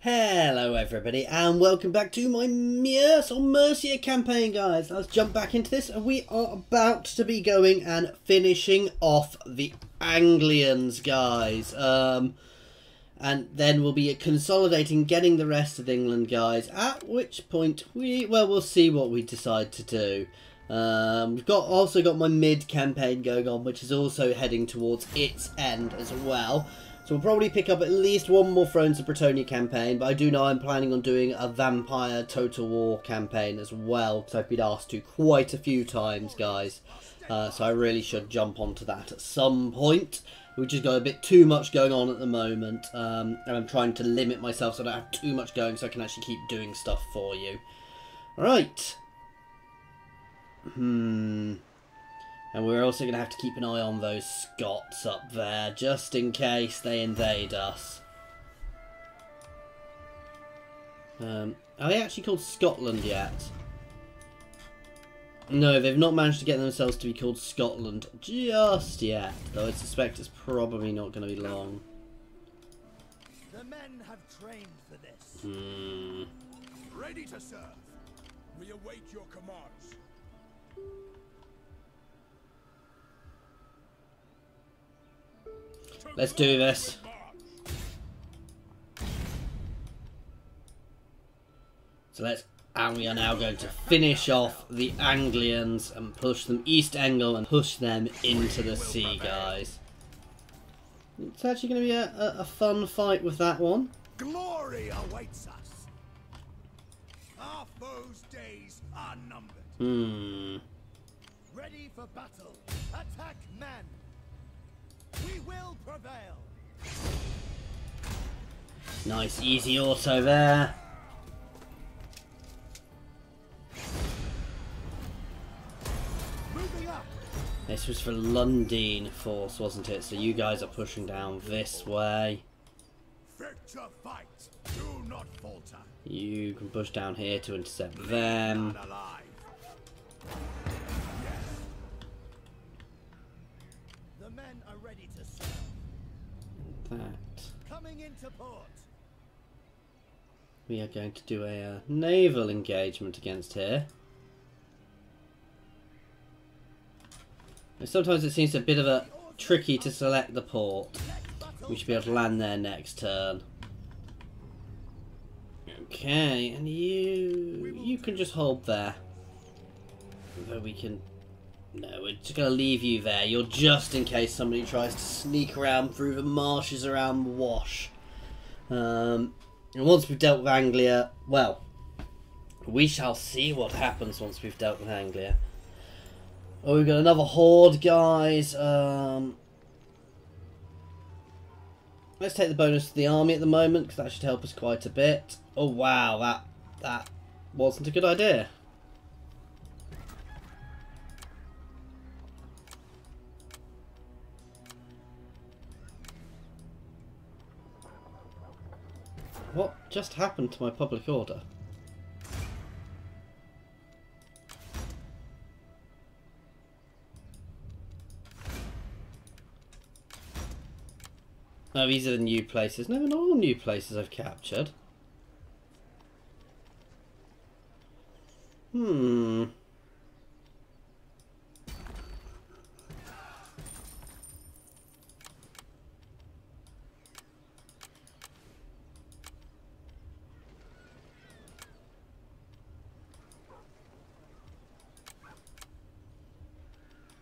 Hello everybody and welcome back to my Mierce or Mercia campaign, guys. Let's jump back into this and we are about to be going and finishing off the Anglians, guys. And then we'll be consolidating, getting the rest of England, guys, at which point we'll see what we decide to do. We've also got my mid campaign going on, which is also heading towards its end as well. So we'll probably pick up at least one more Thrones of Britannia campaign, but I do know I'm planning on doing a Vampire Total War campaign as well, because I've been asked to quite a few times, guys. So I really should jump onto that at some point. We've just got a bit too much going on at the moment, and I'm trying to limit myself so I don't have too much going, so I can actually keep doing stuff for you. Alright. And we're also going to have to keep an eye on those Scots up there, just in case they invade us. Are they actually called Scotland yet? No, they've not managed to get themselves to be called Scotland just yet, though I suspect it's probably not going to be long. The men have trained for this. Ready to serve. We await your commands. Let's do this. And we are now going to finish off the Anglians and push them East Anglia and push them into the sea, guys. It's actually going to be a fun fight with that one. Glory awaits us. Our foes' days are numbered. Ready for battle. Attack men. We will prevail. Nice easy auto there. Moving up. This was for Lundin force, wasn't it? So you guys are pushing down this way. Fit to fight. Do not falter. You can push down here to intercept them. Not alive. The men are ready to serve. That. Coming into port. We are going to do a naval engagement against here. And sometimes it seems a bit of a tricky to select the port. We should be able to land there next turn. Okay, and you can just hold there. Although we can... No, we're just going to leave you there. You're just in case somebody tries to sneak around through the marshes around the Wash. And once we've dealt with Anglia, well, we shall see what happens once we've dealt with Anglia. Oh, we've got another horde, guys. Let's take the bonus to the army at the moment, because that should help us quite a bit. Oh, wow, that wasn't a good idea. What just happened to my public order? No, these are the new places. No, not all new places I've captured.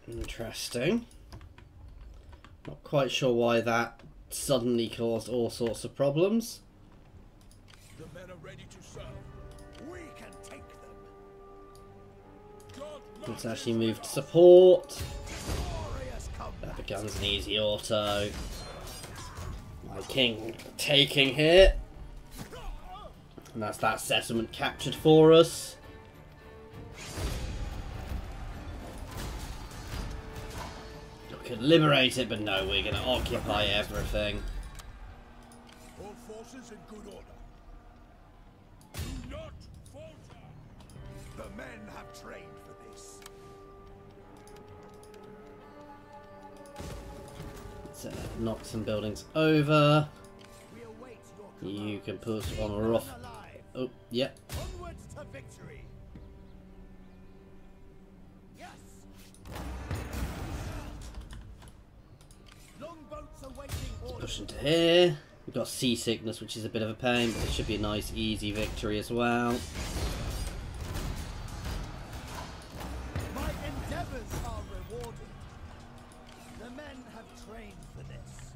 Interesting. Not quite sure why that suddenly caused all sorts of problems. The men are ready to serve. We can take them. Let's actually move to support. That becomes an easy auto. My king taking here. And that's that settlement captured for us. We could liberate it, but no, we're going to occupy everything. All forces in good order. Do not falter. The men have trained for this. Let's knock some buildings over. We await your You can push on or off. Oh, yeah. Onwards to victory. Yes. Longboats awaiting orders. Push into here. We've got seasickness, which is a bit of a pain, but it should be a nice, easy victory as well. My endeavors are rewarded. The men have trained for this.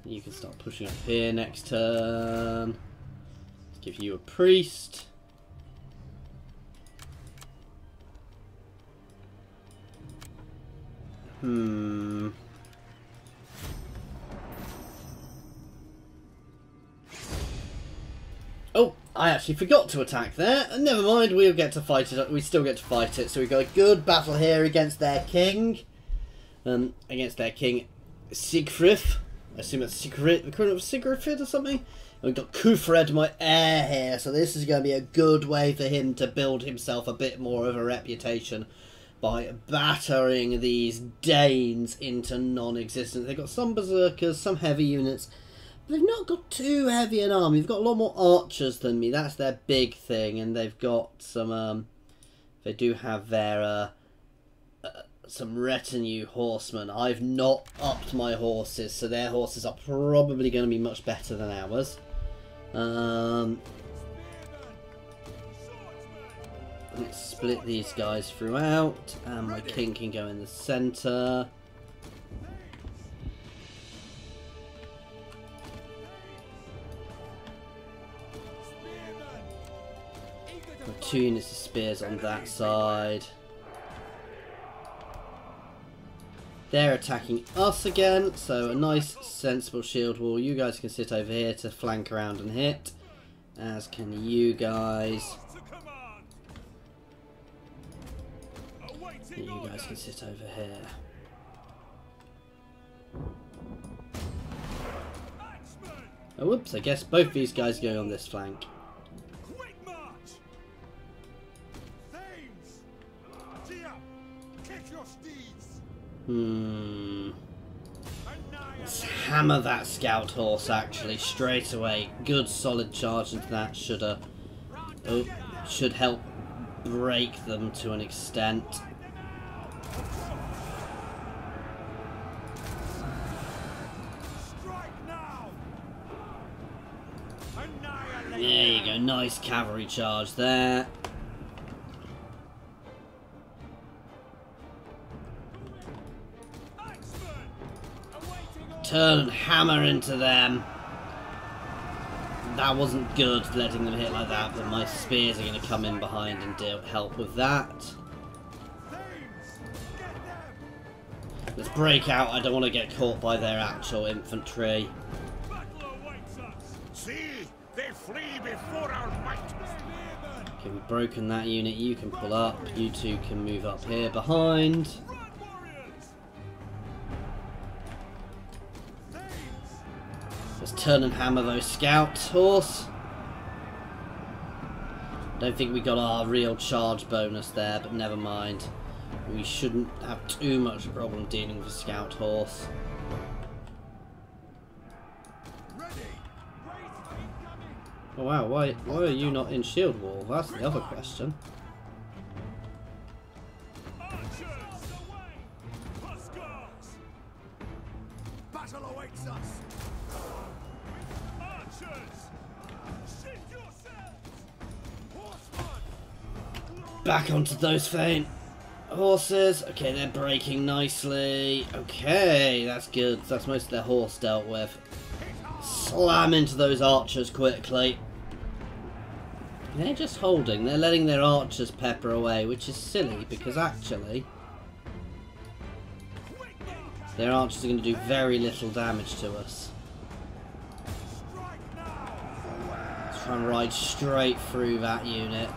You can start pushing up here next turn. Let's give you a priest. Oh, I actually forgot to attack there. Never mind, we'll get to fight it. We still get to fight it. So we've got a good battle here against their king. Against their king, Siegfried. I assume it's Siegfried or something. And we've got Kufred, my heir, here. So this is going to be a good way for him to build himself a bit more of a reputation by battering these Danes into non-existence. They've got some berserkers, some heavy units. They've not got too heavy an army. They've got a lot more archers than me. That's their big thing. And they've got some, they do have their, some retinue horsemen. I've not upped my horses, so their horses are probably going to be much better than ours. Let's split these guys throughout. And my king can go in the centre. Two units of spears on that side. They're attacking us again, so a nice sensible shield wall. You guys can sit over here to flank around and hit, as can you guys. You guys can sit over here. Oh, whoops, I guess both these guys are going on this flank. Let's hammer that scout horse actually straight away. Good solid charge into that should help break them to an extent. There you go, nice cavalry charge there. Turn and hammer into them. That wasn't good, letting them hit like that, but my spears are going to come in behind and help with that. Let's break out. I don't want to get caught by their actual infantry. See, they flee before our might. Okay, we've broken that unit. You can pull up. You two can move up here behind. Let's turn and hammer those scouts, horse. Don't think we got our real charge bonus there, but never mind. We shouldn't have too much problem dealing with a scout horse. Oh wow, why are you not in shield wall? That's the other question. Battle awaits us. Back onto those faint horses. Okay, they're breaking nicely. Okay, that's good. That's most of their horse dealt with. Slam into those archers quickly. They're just holding. They're letting their archers pepper away, which is silly because actually their archers are going to do very little damage to us. Let's try and ride straight through that unit.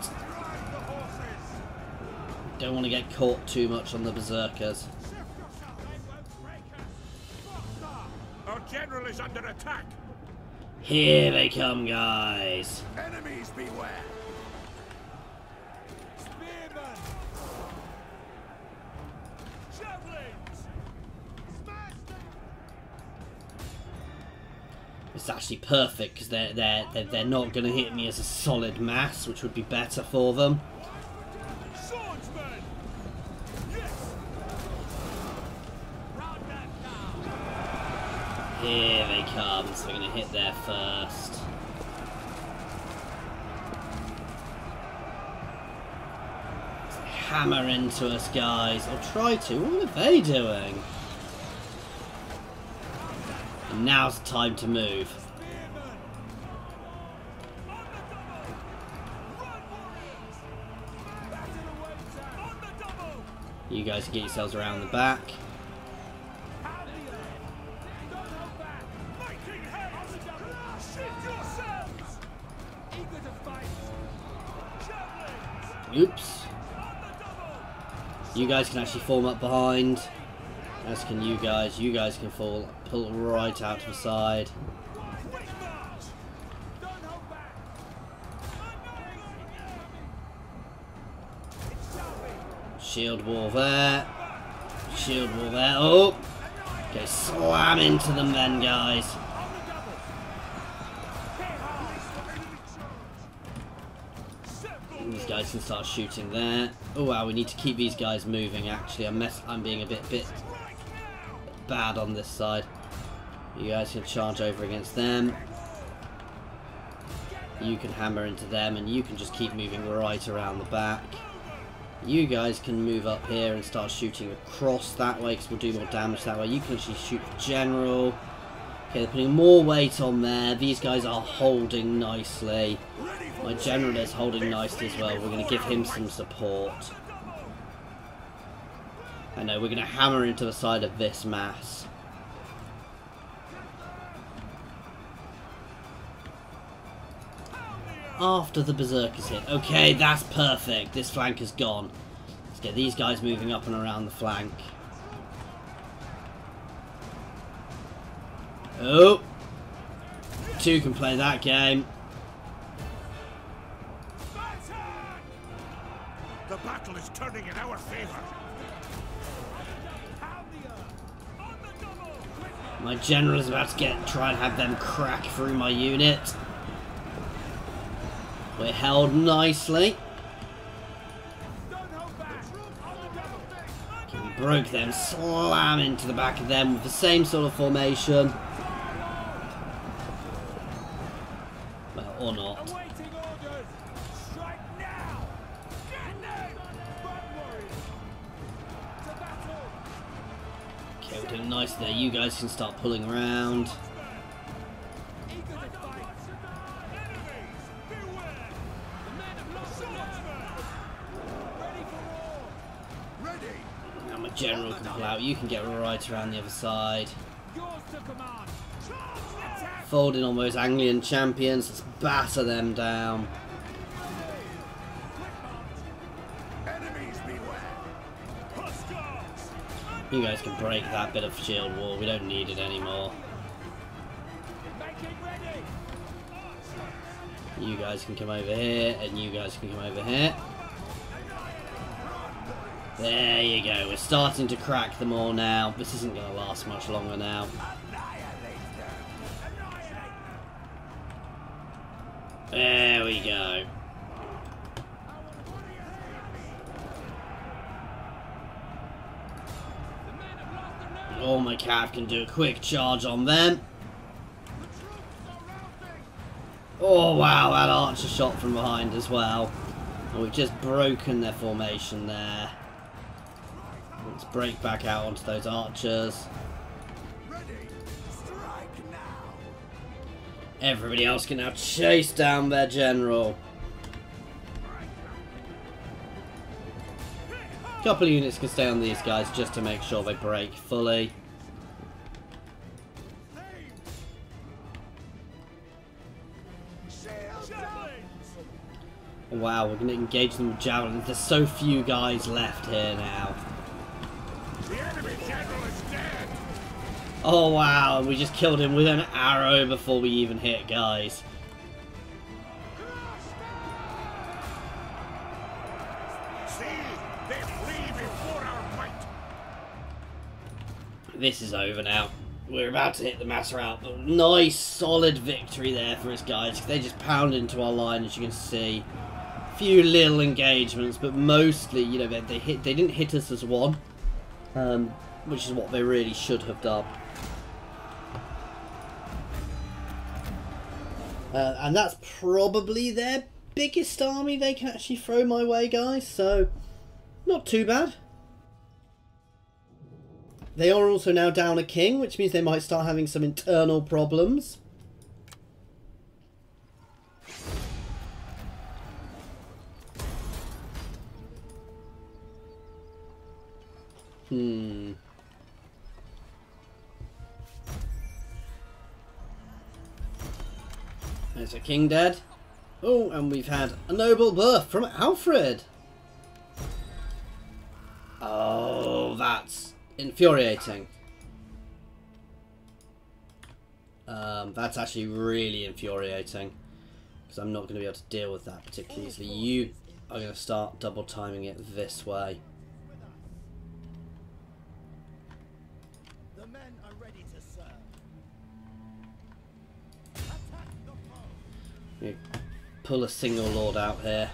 Don't want to get caught too much on the berserkers. Our general is under attack. Here they come, guys. Enemies beware. Spearmen. Javelins. Smash them. It's actually perfect because they're not going to hit me as a solid mass, which would be better for them. Swordsman! Yes! Round that now! Here they come, so we're going to hit there first. Hammer into us, guys. I'll try to. What are they doing? And now's the time to move. You guys can get yourselves around the back. Oops. You guys can actually form up behind. As can you guys. You guys can pull right out to the side. Shield wall there. Shield wall there. Oh! Okay, slam into them then, guys. These guys can start shooting there. Oh wow, we need to keep these guys moving. Actually, I'm being a bit bad on this side. You guys can charge over against them. You can hammer into them, and you can just keep moving right around the back. You guys can move up here and start shooting across that way, because we'll do more damage that way. You can actually shoot the general. Okay, they're putting more weight on there. These guys are holding nicely. My general is holding nicely as well. We're going to give him some support. I know, we're going to hammer into the side of this mass. After the berserkers hit. Okay, that's perfect. This flank is gone. Let's get these guys moving up and around the flank. Oh! Two can play that game. The battle is turning in our favor. My general is about to try and have them crack through my unit. We're held nicely. Okay, we broke them, slam into the back of them with the same sort of formation. Well, or not. Okay, we're doing nice there. You guys can start pulling around. Now my general can pull out. You can get right around the other side. Fold in on those Anglian champions. Let's batter them down. You guys can break that bit of shield wall. We don't need it anymore. You guys can come over here, and you guys can come over here. There you go. We're starting to crack them all now. This isn't going to last much longer now. There we go. Oh, my cav can do a quick charge on them. Oh wow, that archer shot from behind as well. And we've just broken their formation there. Let's break back out onto those archers. Everybody else can now chase down their general. A couple of units can stay on these guys just to make sure they break fully. Wow, we're going to engage them with javelins. There's so few guys left here now. The enemy general is dead. Oh wow, we just killed him with an arrow before we even hit, guys. See, they flee before our might. This is over now. we're about to hit the matter out. But nice, solid victory there for us guys. They just pounded into our line, as you can see. A few little engagements, but mostly, you know, they didn't hit us as one, which is what they really should have done. And that's probably their biggest army they can actually throw my way, guys. So, not too bad. They are also now down a king, which means they might start having some internal problems. There's a king dead. Oh, and we've had a noble birth from Alfred. Oh, that's infuriating. That's actually really infuriating, because I'm not going to be able to deal with that particularly easily. You are going to start double timing it this way. The men are ready to serve. Attack the foe. You pull a single lord out here.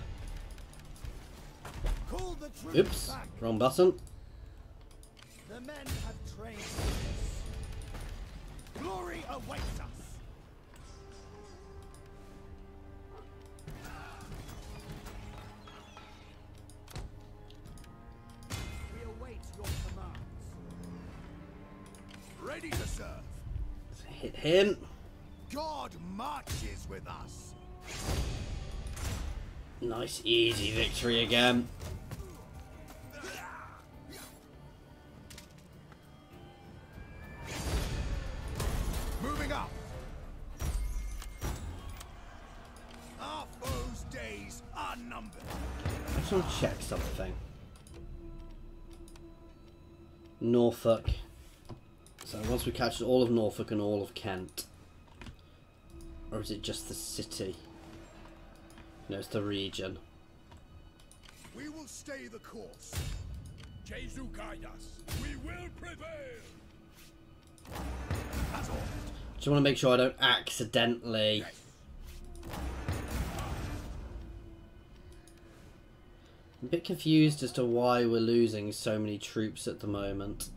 Call the troops Oops, back. wrong button. The men have trained for this. Glory awaits us. We await your commands. Ready to serve. Let's hit him. God marches with us. Nice, easy victory again. Moving up. Our foes' days are numbered. I just want to check something. Northwic. So once we captured all of Northwic and all of Kent. Or is it just the city? No, it's the region. We will stay the course. Jesu guide us. We will prevail. That's all. Just want to make sure I don't accidentally... I'm a bit confused as to why we're losing so many troops at the moment.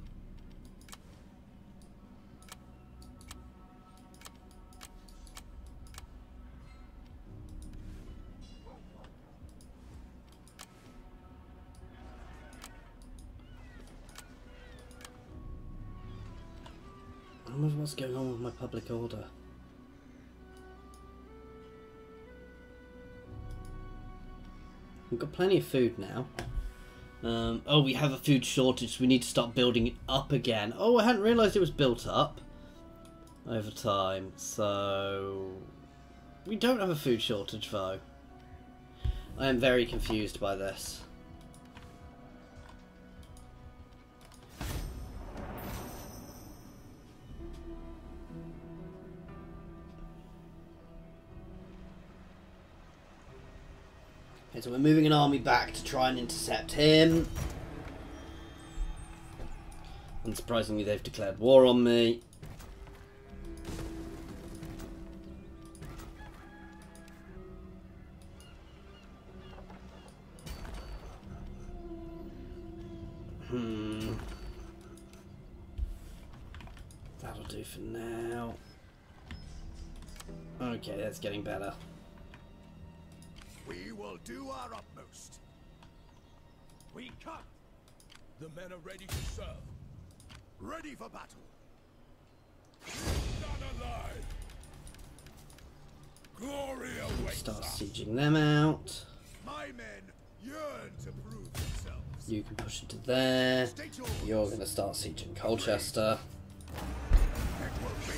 I wonder what's going on with my public order. We've got plenty of food now. Oh, we have a food shortage, so we need to start building it up again. Oh, I hadn't realised it was built up over time. So, we don't have a food shortage, though. I am very confused by this. Okay, so we're moving an army back to try and intercept him. Unsurprisingly, they've declared war on me. That'll do for now. Okay, that's getting better. We will do our utmost. We cut. The men are ready to serve. Ready for battle. None alive. Glory awaits Start us. sieging them out. My men yearn to prove themselves. You can push into there. State your You're going to start sieging Colchester. It will be.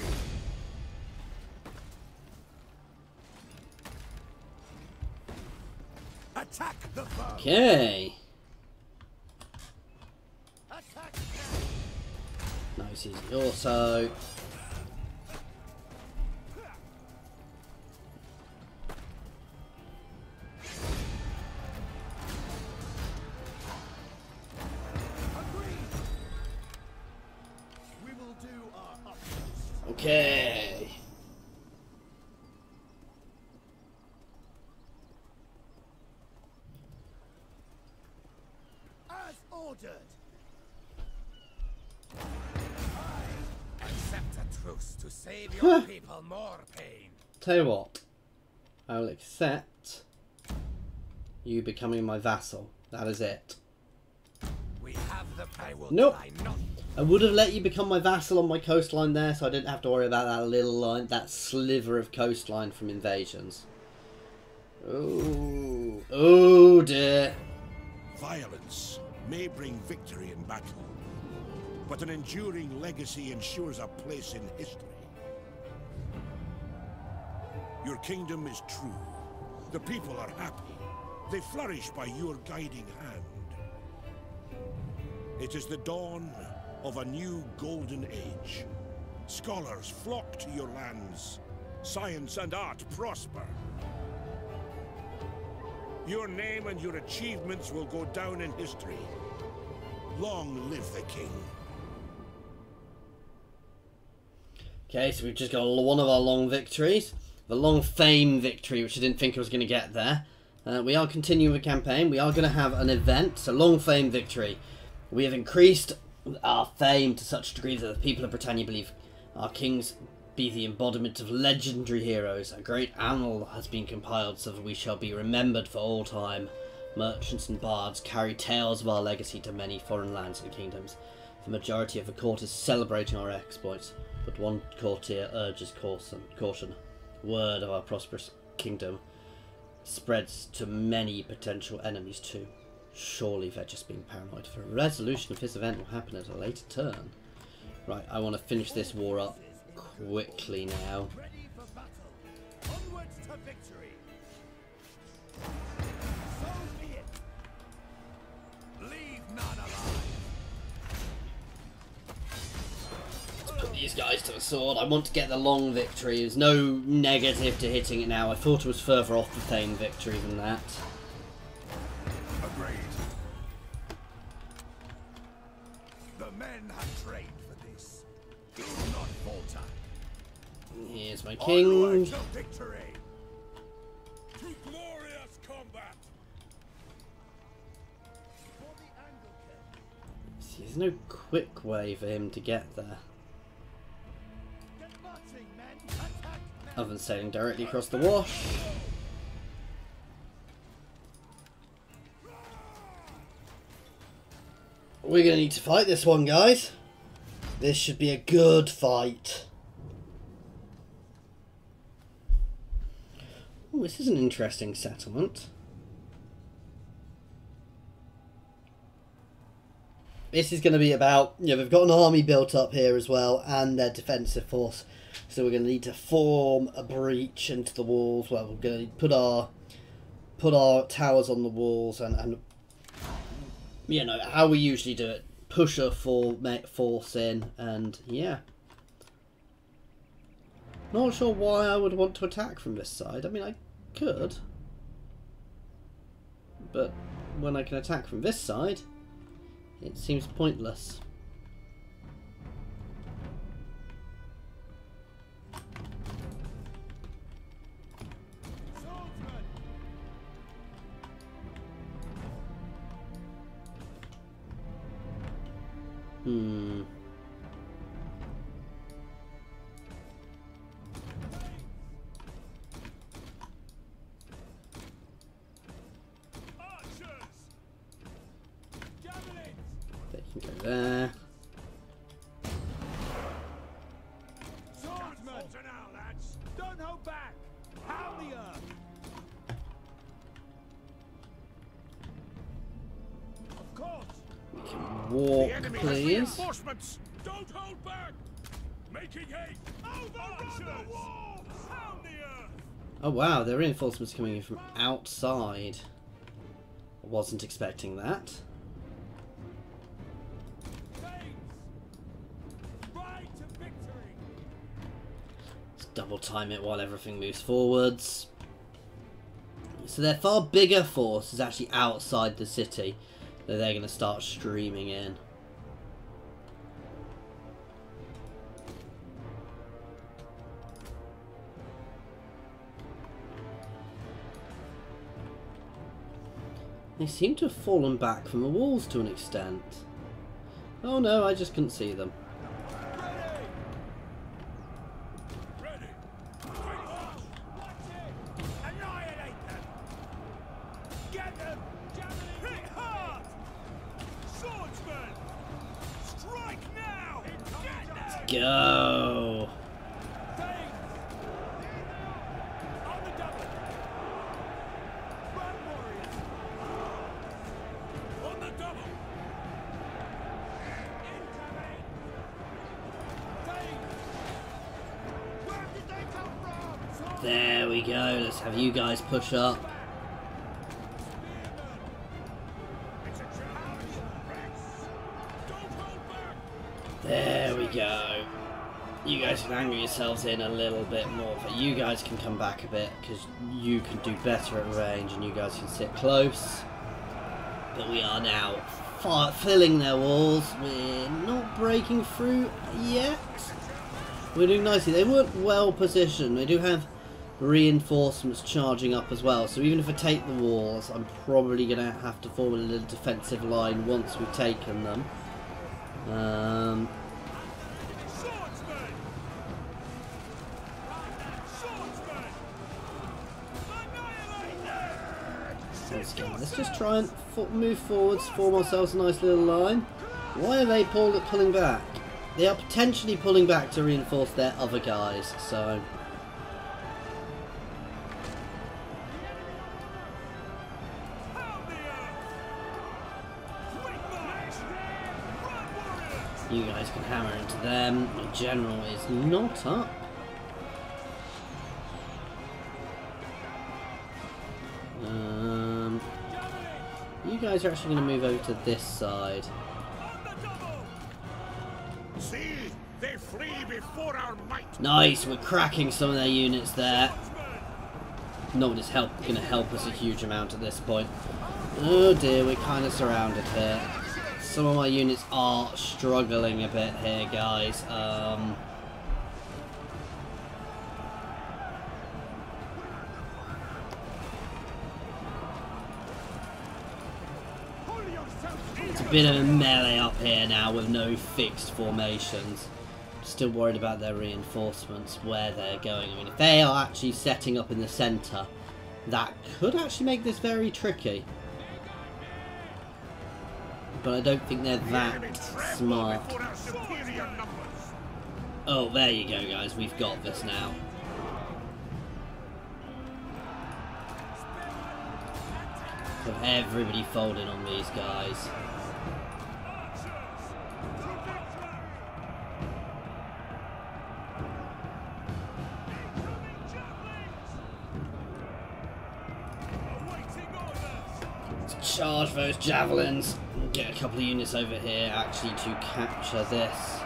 Attack the foe. Okay. Attack. Nice, easy also. Agreed. We will do our utmost. Okay. As ordered. Accept a truce to save your people more pain. Tell you what, I will accept you becoming my vassal. That is it. We have the power. Nope. Not. I would have let you become my vassal on my coastline there, so I didn't have to worry about that little line, that sliver of coastline from invasions. Oh, oh dear. Violence may bring victory in battle, but an enduring legacy ensures a place in history. Your kingdom is true. The people are happy. They flourish by your guiding hand. It is the dawn of a new golden age. Scholars flock to your lands. Science and art prosper. Your name and your achievements will go down in history. Long live the king. Okay, so we've just got one of our long victories. The long fame victory, which I didn't think I was going to get there. We are continuing the campaign. We are going to have an event. So long fame victory. We have increased our fame to such a degree that the people of Britannia believe our kings be the embodiment of legendary heroes. A great annal has been compiled so that we shall be remembered for all time. Merchants and bards carry tales of our legacy to many foreign lands and kingdoms. The majority of the court is celebrating our exploits, but one courtier urges caution. Word of our prosperous kingdom spreads to many potential enemies too. Surely they're just being paranoid. For a resolution of this event will happen at a later turn. Right, I want to finish this war up quickly now. Ready for battle. Onwards to victory. So be it. Leave none alive. Put these guys to the sword. I want to get the long victory. There's no negative to hitting it now. I thought it was further off the fame victory than that. Agreed. The men have trained for this. Do not falter. Here's my Onward king. to victory. To glorious combat. For the Anglican. See, there's no quick way for him to get there, Get marching, men. Attack now. other than sailing directly across the wash. We're going to need to fight this one, guys. This should be a good fight. Oh, this is an interesting settlement. This is going to be about, they've got an army built up here as well, and their defensive force. So we're going to need to form a breach into the walls. Well, we're going to put our towers on the walls and how we usually do it. Push a force in, and yeah. Not sure why I would want to attack from this side. I mean, I could. But when I can attack from this side, it seems pointless. Swordsman. Archers. Javelins. They can go there. Swordsman. Now, lads. Don't hold back. Pound the earth. Of course. We can walk, The enemy has please. reinforcements. Don't hold back. Making haste. Overrun the walls. Pound the earth. Oh wow, the reinforcements coming in from outside. I wasn't expecting that. Thanks. Ride to victory. Let's double time it while everything moves forwards. So their far bigger force is actually outside the city. That they're going to start streaming in. They seem to have fallen back from the walls to an extent. Oh no, I just couldn't see them. Ready. Annihilate them! Get them! Hit hard! Swordsman! Strike now! Get them! Go! On the double! Run, warriors! On the double. Incoming! Where did they come from? There we go. Let's have you guys push up. It's a challenge! Don't hold back. There we go. You guys can angle yourselves in a little bit more, but you guys can come back a bit because you can do better at range and you guys can sit close. But we are now filling their walls. We're not breaking through yet. We're doing nicely. They weren't well positioned. They do have reinforcements charging up as well. So even if I take the walls, I'm probably going to have to form a little defensive line once we've taken them. Swordsman! Swordsman! Annihilate them! Once again, let's just try and move forwards, form ourselves a nice little line. Why are they pulling back? They are potentially pulling back to reinforce their other guys, so... Pound the earth! Quick march! Run, warriors! You guys can hammer into them. The general is not up. You guys are actually going to move over to this side. On the double! See, they flee before our might. Nice, we're cracking some of their units there. Swordsman! Not just going to help us a huge amount at this point. Oh dear, we're kind of surrounded here. Some of my units are struggling a bit here, guys. Pull yourself It's a bit of a melee up here now with no fixed formations. Still worried about their reinforcements, where they're going. I mean, if they are actually setting up in the centre, that could actually make this very tricky. But I don't think they're that smart. Before our superior numbers. Oh, there you go, guys. We've got this now. So everybody folded on these guys. Let's charge those javelins. Get a couple of units over here actually to capture this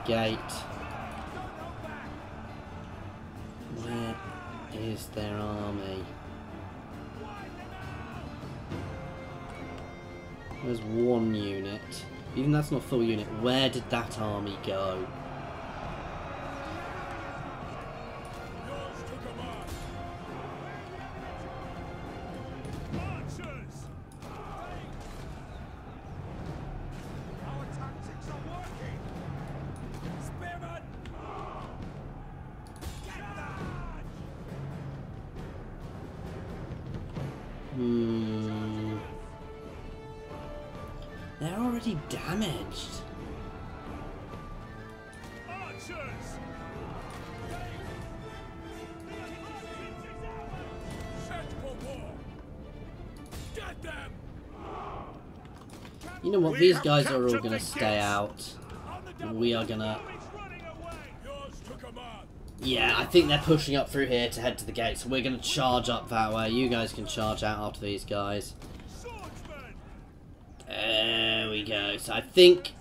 gate. Where is their army? There's one unit. Even that's not a full unit. Where did that army go? Yours to command. Archers! Our tactics are working! Spearmen! Charge! They're already damaged. Archers! Set for war. Get them. You know what? We These have guys are all captured going to the stay gates. out. On the double! We are going to... Enemy's running away! Yours to command. Yeah, I think they're pushing up through here to head to the gate. So we're going to charge up that way. You guys can charge out after these guys. Swordsman! There we go. So I think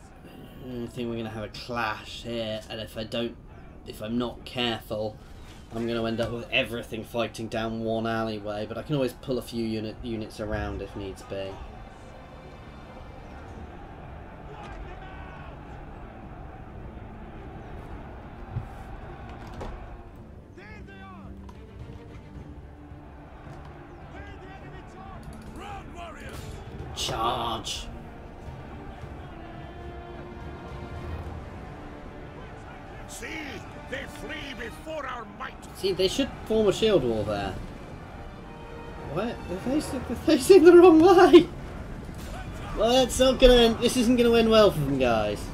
we're going to have a clash here, and if I'm not careful, I'm going to end up with everything fighting down one alleyway. But I can always pull a few units around if needs be. There they are! Where are the enemy targets? Charge. See, they flee before our might. See, they should form a shield wall there. What? They're facing the wrong way. Well, it's not gonna end, this isn't gonna end well for them, guys.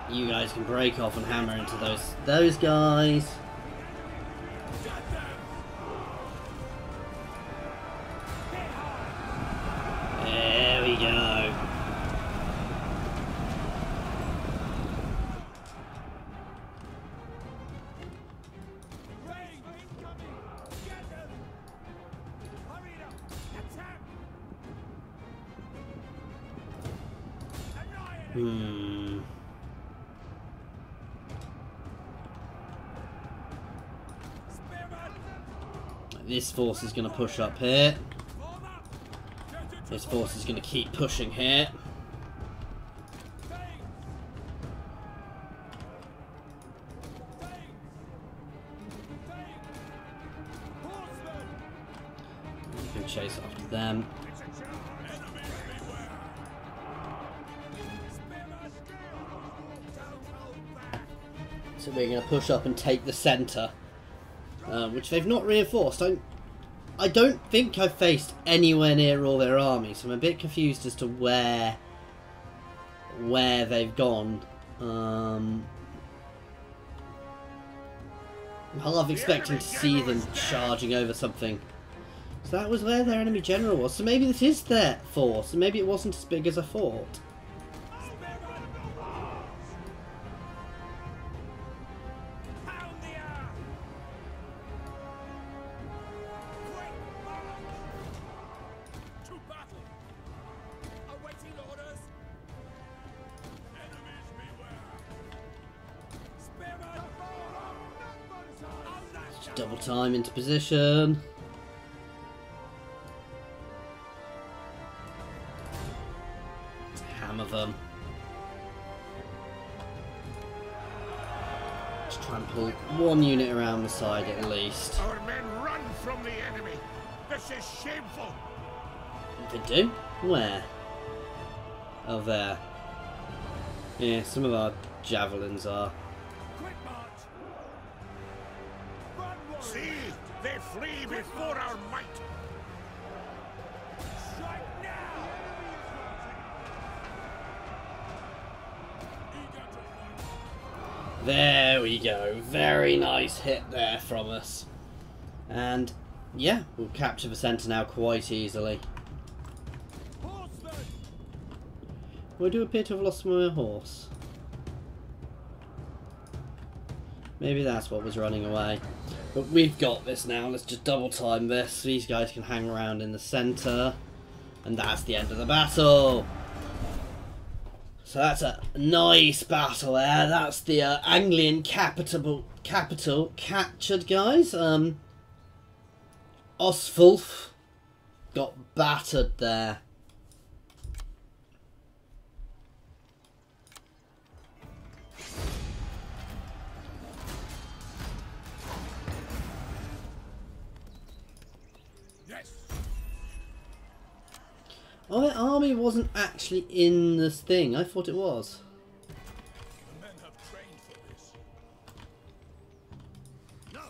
You guys can break off and hammer into those guys. There we go. This force is going to push up here. This force is going to keep pushing here. You can chase after them. So we're going to push up and take the centre. Which they've not reinforced. I don't think I've faced anywhere near all their armies. I'm a bit confused as to where they've gone. I'm half expecting to see them charging over something. So that was where their enemy general was. So maybe this is their force. And maybe it wasn't as big as I thought. Double time into position. Hammer them. Just try and pull one unit around the side at least. Our men run from the enemy. This is shameful. They do? Where? Oh, there. Yeah, some of our javelins are. See, they flee before our might. Strike now. There we go. Very nice hit there from us. And yeah, we'll capture the centre now quite easily. We do appear to have lost my horse. Maybe that's what was running away. But we've got this now. Let's just double time this. These guys can hang around in the centre. And that's the end of the battle. So that's a nice battle there. That's the Anglian capital captured, guys. Oswulf got battered there. Oh, their army wasn't actually in this thing. I thought it was. The men have trained for this. No.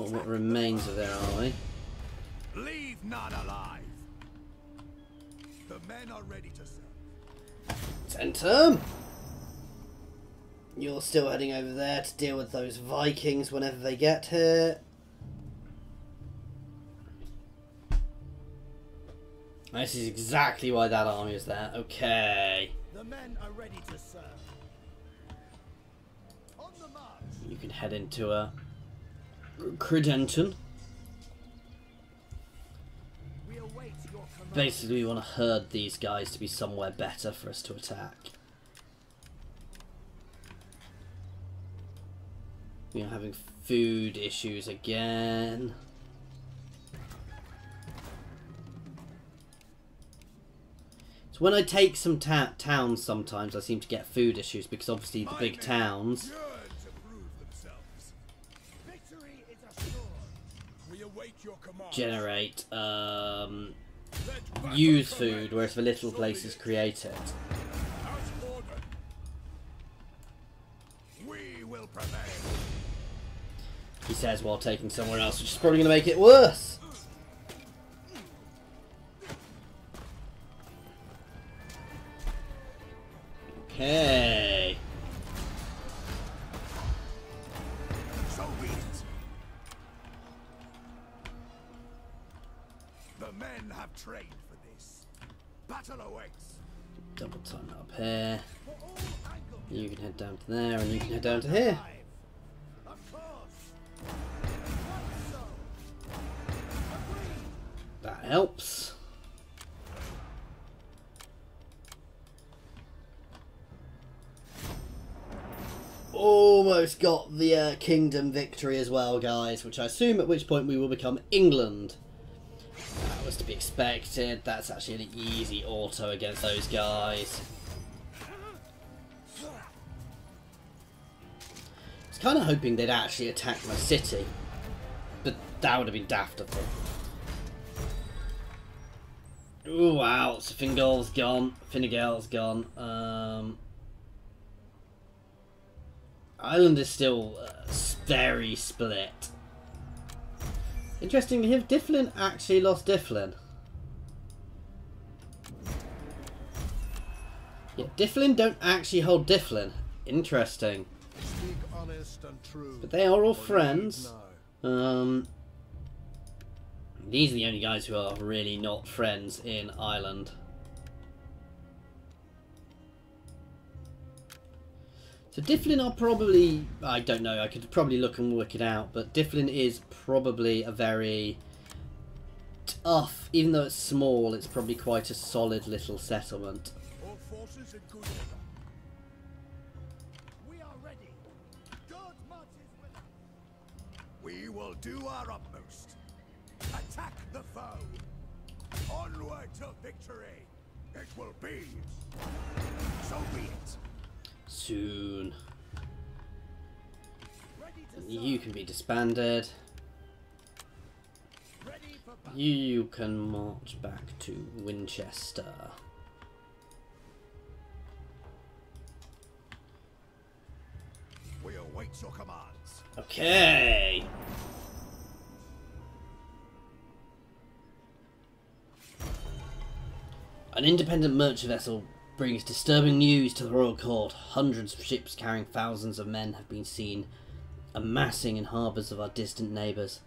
Or what remains of their army. Leave none alive. The men are ready to serve. Centre! You're still heading over there to deal with those Vikings whenever they get here. This is exactly why that army is there. Okay. The men are ready to serve. On the march. You can head into a Credenton. We await your command. Basically, we want to herd these guys to be somewhere better for us to attack. We are having food issues again. So when I take some towns, sometimes I seem to get food issues because obviously the big towns generate use food, whereas the little places create it. He says while taking somewhere else, which is probably going to make it worse. Okay. So be it. The men have trained for this. Battle awaits. Double time up here. You can head down to there, and you can head down to here. That helps. Almost got the kingdom victory as well, guys, which I assume at which point we will become England. That was to be expected. That's actually an easy auto against those guys. I was kind of hoping they'd actually attack my city, but that would have been daft of them. Oh wow, so Fingal's gone. Finnegel's gone. Ireland is still very split. Interestingly, have Difflin actually lost Difflin? Yeah, Difflin don't actually hold Difflin. Interesting. Speak honest and true. But they are all friends. These are the only guys who are really not friends in Ireland. So Difflin are probably, I don't know, I could probably look and work it out, but Difflin is probably a very tough, even though it's small, it's probably quite a solid little settlement. All forces in good order. We are ready. God marches with us. We will do our utmost. Attack the foe. Onward to victory. It will be. So be it. Soon. And you can be disbanded. You can march back to Winchester. We await your commands. Okay. An independent merchant vessel brings disturbing news to the royal court. Hundreds of ships carrying thousands of men have been seen amassing in harbours of our distant neighbours.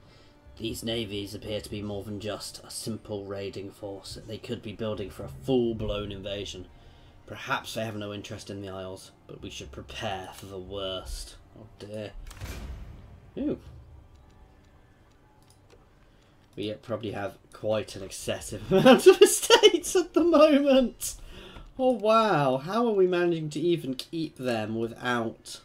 These navies appear to be more than just a simple raiding force. They could be building for a full-blown invasion. Perhaps they have no interest in the Isles, but we should prepare for the worst. Oh dear. Ooh. We probably have quite an excessive amount of estates at the moment. Oh wow, how are we managing to even keep them without...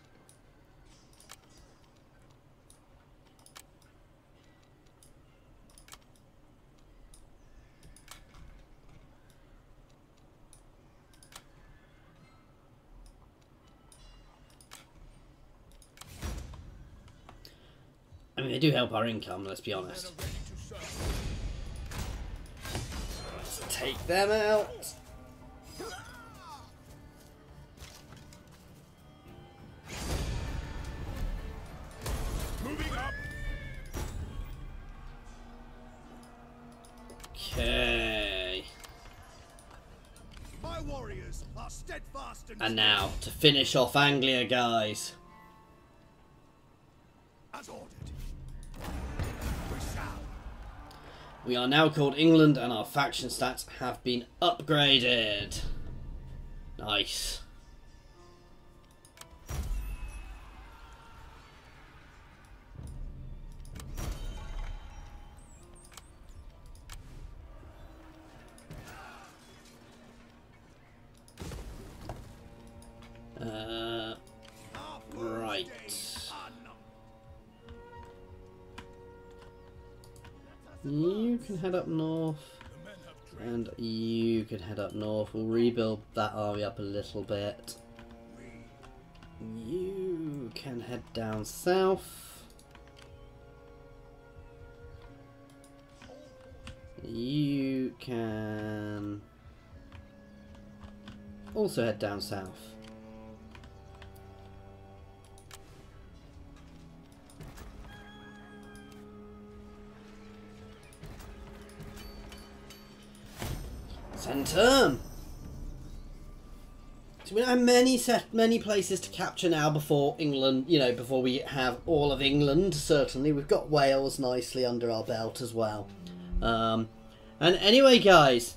I mean, they do help our income, let's be honest. Let's take them out. Moving up. Okay. My warriors are steadfast And now, to finish off Anglia, guys. as ordered. We shall. We are now called England and our faction stats have been upgraded. Nice. Right. You can head up north. The men have And you can head up north. We'll rebuild that army up a little bit. You can head down south. You can also head down south. End turn. So we don't have many places to capture now before England, you know, before we have all of England. Certainly, we've got Wales nicely under our belt as well. And anyway, guys,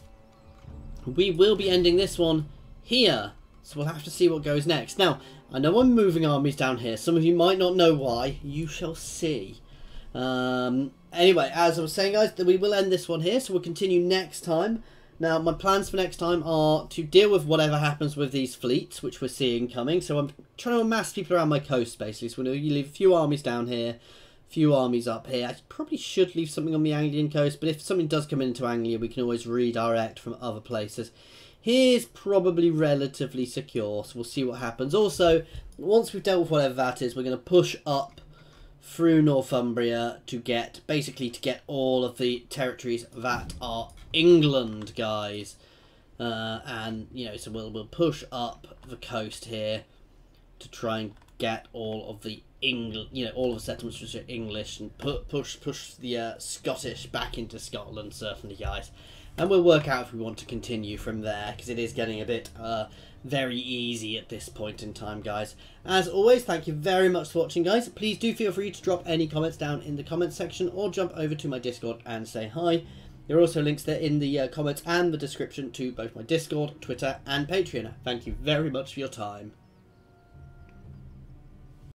we will be ending this one here. So we'll have to see what goes next. Now, I know I'm moving armies down here. Some of you might not know why. You shall see. Anyway, as I was saying, guys, that we will end this one here. So we'll continue next time. Now, my plans for next time are to deal with whatever happens with these fleets, which we're seeing coming. So I'm trying to amass people around my coast, basically. So we'll leave a few armies down here, a few armies up here. I probably should leave something on the Anglian coast, but if something does come into Anglia, we can always redirect from other places. Here's probably relatively secure, so we'll see what happens. Also, once we've dealt with whatever that is, we're going to push up through Northumbria to get, basically, to get all of the territories that are England, guys. And, you know, so we'll push up the coast here to try and get all of the all of the settlements which are English, and push the Scottish back into Scotland, certainly, guys. And we'll work out if we want to continue from there, because it is getting a bit very easy at this point in time, guys. As always, thank you very much for watching, guys. Please do feel free to drop any comments down in the comments section, or jump over to my Discord and say hi. There are also links there in the comments and the description to both my Discord, Twitter and Patreon. Thank you very much for your time.